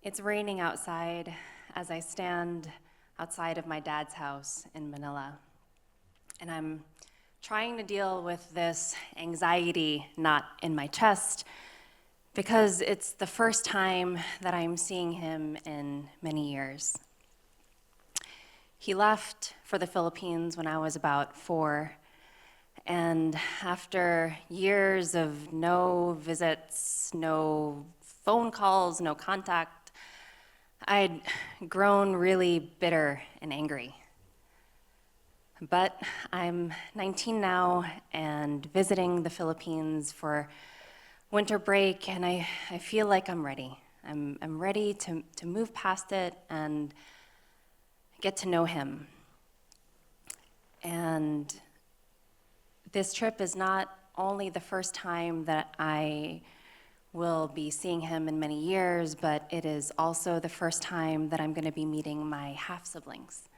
It's raining outside as I stand outside of my dad's house in Manila. And I'm trying to deal with this anxiety knot in my chest because it's the first time that I'm seeing him in many years. He left for the Philippines when I was about 4, and after years of no visits, no phone calls, no contact, I'd grown really bitter and angry. But I'm 19 now and visiting the Philippines for winter break, and I feel like I'm ready. I'm ready to move past it and get to know him. And this trip is not only the first time that I will be seeing him in many years, but it is also the first time that I'm going to be meeting my half-siblings.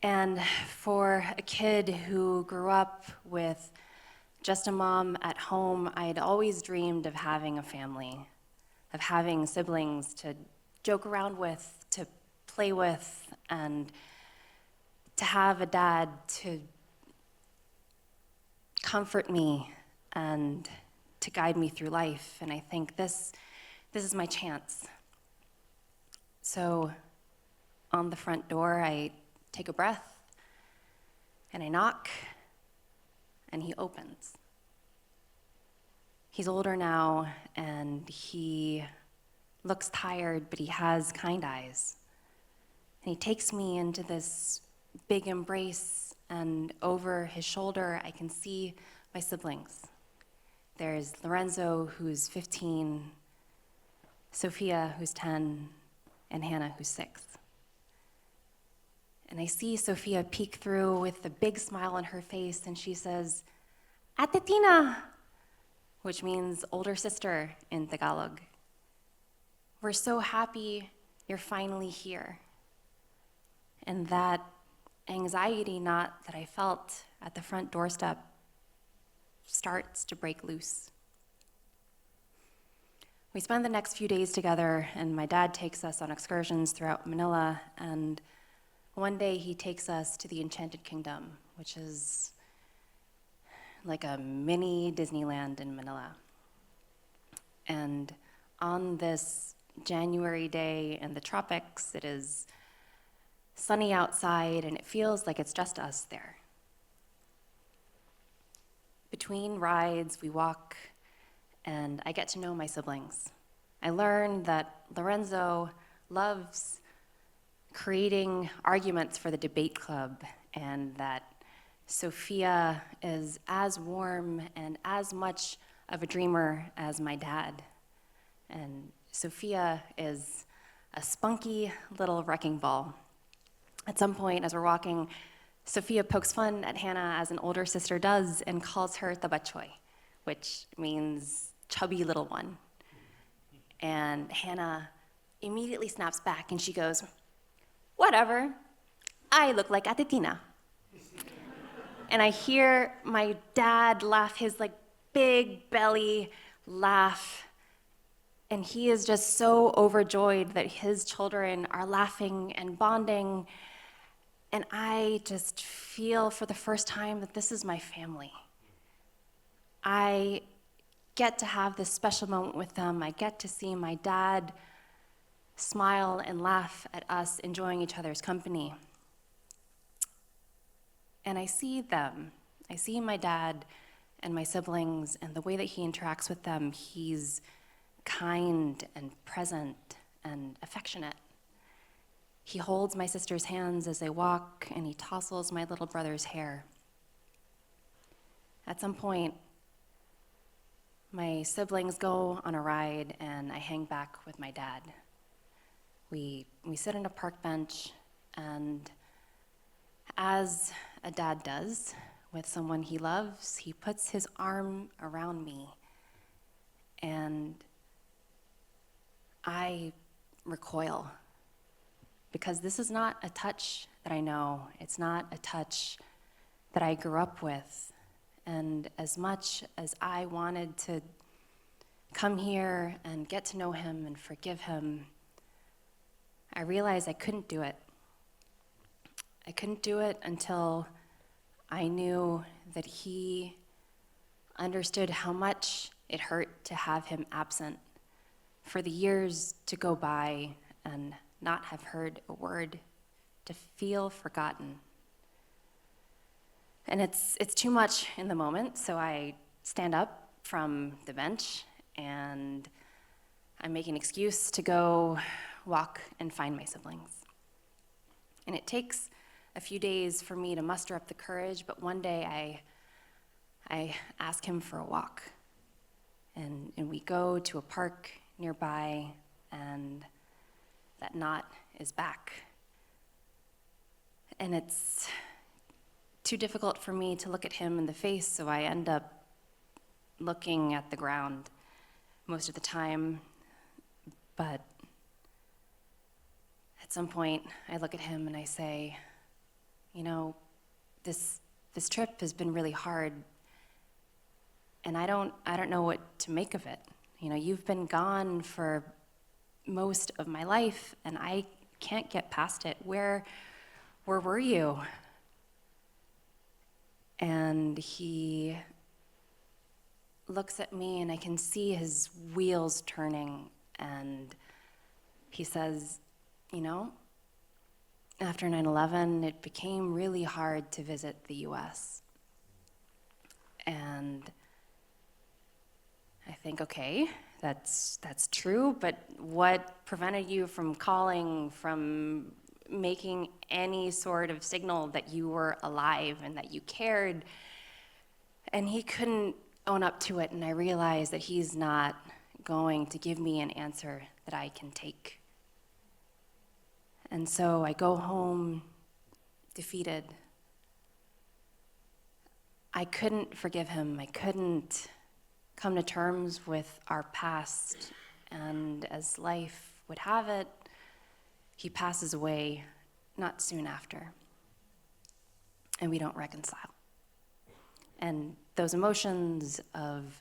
And for a kid who grew up with just a mom at home, I'd always dreamed of having a family, of having siblings to joke around with, to play with, and to have a dad to comfort me and to guide me through life. And I think this is my chance. So on the front door, I take a breath and I knock, and he opens. He's older now and he looks tired, but he has kind eyes. And he takes me into this big embrace, and over his shoulder I can see my siblings. There's Lorenzo, who's 15, Sophia, who's 10, and Hannah, who's 6. And I see Sophia peek through with a big smile on her face, and she says, "Ate Tina," which means older sister in Tagalog. "We're so happy you're finally here." And that anxiety knot that I felt at the front doorstep starts to break loose. We spend the next few days together, and my dad takes us on excursions throughout Manila, and one day he takes us to the Enchanted Kingdom, which is like a mini Disneyland in Manila. And on this January day in the tropics, it is sunny outside, and it feels like it's just us there. Between rides, we walk, and I get to know my siblings. I learn that Lorenzo loves creating arguments for the debate club, and that Sophia is as warm and as much of a dreamer as my dad. And Sophia is a spunky little wrecking ball. At some point, as we're walking, Sophia pokes fun at Hannah, as an older sister does, and calls her tabachoy, which means chubby little one. And Hannah immediately snaps back and she goes, "Whatever, I look like Ate Tina." And I hear my dad laugh, his big belly laugh, and he is just so overjoyed that his children are laughing and bonding. And I just feel for the first time that this is my family. I get to have this special moment with them. I get to see my dad smile and laugh at us enjoying each other's company. And I see them. I see my dad and my siblings, and the way that he interacts with them, he's kind and present and affectionate. He holds my sister's hands as they walk, and he tousles my little brother's hair. At some point, my siblings go on a ride, and I hang back with my dad. We sit on a park bench, and as a dad does with someone he loves, he puts his arm around me, and I recoil. Because this is not a touch that I know. It's not a touch that I grew up with. And as much as I wanted to come here and get to know him and forgive him, I realized I couldn't do it. I couldn't do it until I knew that he understood how much it hurt to have him absent, for the years to go by and not have heard a word, to feel forgotten. And it's too much in the moment, so I stand up from the bench and I make an excuse to go walk and find my siblings. And it takes a few days for me to muster up the courage, but one day I ask him for a walk. And we go to a park nearby, and that knot is back. And it's too difficult for me to look at him in the face, so I end up looking at the ground most of the time. But at some point, I look at him and I say, this trip has been really hard, and I don't know what to make of it. You've been gone for most of my life, and I can't get past it. Where were you? And he looks at me, and I can see his wheels turning, and he says, after 9/11, it became really hard to visit the US. And I think, okay, that's true, but what prevented you from calling, from making any sort of signal that you were alive and that you cared? And he couldn't own up to it, and I realized that he's not going to give me an answer that I can take. And so I go home defeated. I couldn't forgive him. I couldn't come to terms with our past. And as life would have it, he passes away not soon after. And we don't reconcile. And those emotions of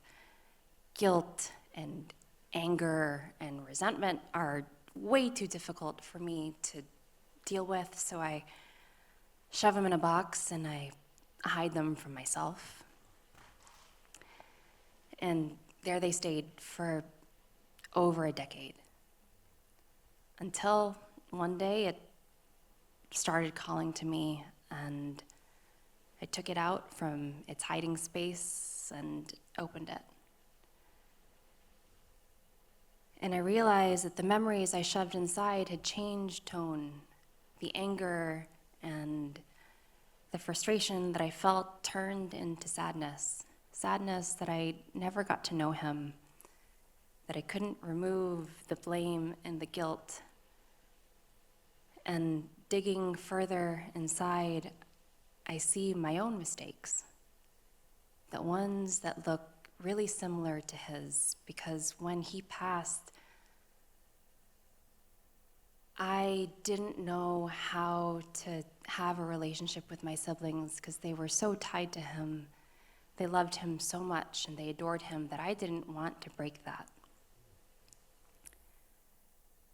guilt and anger and resentment are way too difficult for me to deal with, so I shove them in a box and I hide them from myself. And there they stayed for over a decade, until one day it started calling to me, and I took it out from its hiding space and opened it. And I realized that the memories I shoved inside had changed tone. The anger and the frustration that I felt turned into sadness. Sadness that I never got to know him, that I couldn't remove the blame and the guilt. And digging further inside, I see my own mistakes, the ones that look really similar to his, because when he passed, I didn't know how to have a relationship with my siblings because they were so tied to him. They loved him so much and they adored him that I didn't want to break that.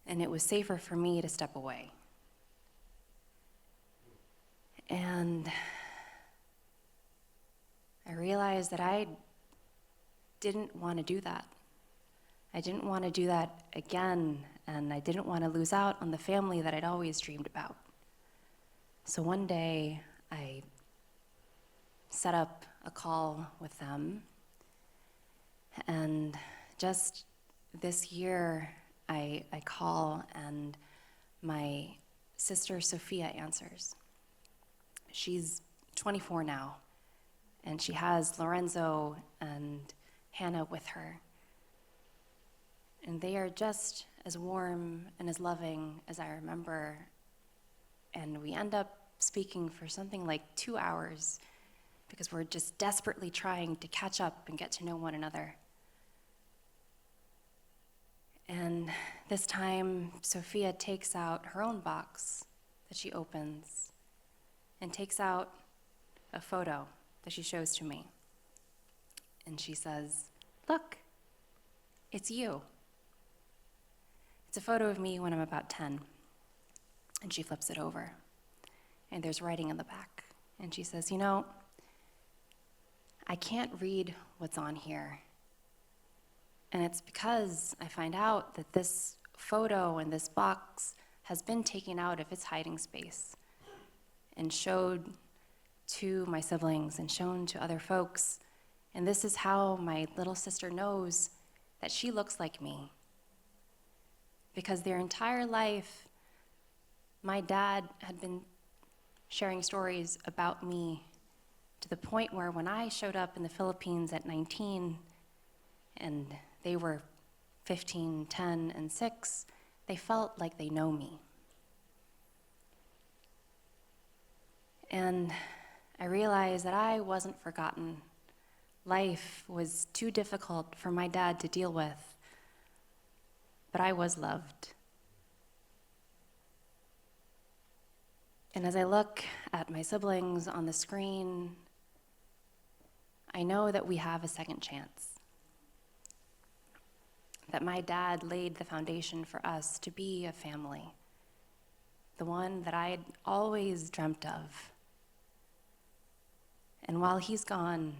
And it was safer for me to step away. And I realized that I didn't want to do that. I didn't want to do that again, and I didn't want to lose out on the family that I'd always dreamed about. So one day, I set up a call with them, and just this year, I call, and my sister Sophia answers. She's 24 now, and she has Lorenzo and Hannah with her. And they are just as warm and as loving as I remember. And we end up speaking for something like 2 hours because we're just desperately trying to catch up and get to know one another. And this time, Sophia takes out her own box that she opens and takes out a photo that she shows to me. And she says, "Look, it's you. It's a photo of me when I'm about 10. And she flips it over. And there's writing in the back. And she says, I can't read what's on here. And it's because I find out that this photo and this box has been taken out of its hiding space and showed to my siblings and shown to other folks. And this is how my little sister knows that she looks like me. Because their entire life, my dad had been sharing stories about me to the point where when I showed up in the Philippines at 19 and they were 15, 10, and 6, they felt like they know me. And I realized that I wasn't forgotten. Life was too difficult for my dad to deal with, but I was loved. And as I look at my siblings on the screen, I know that we have a second chance. That my dad laid the foundation for us to be a family, the one that I had always dreamt of. And while he's gone,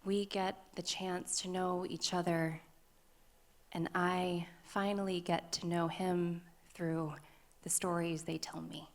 we get the chance to know each other, and I finally get to know him through the stories they tell me.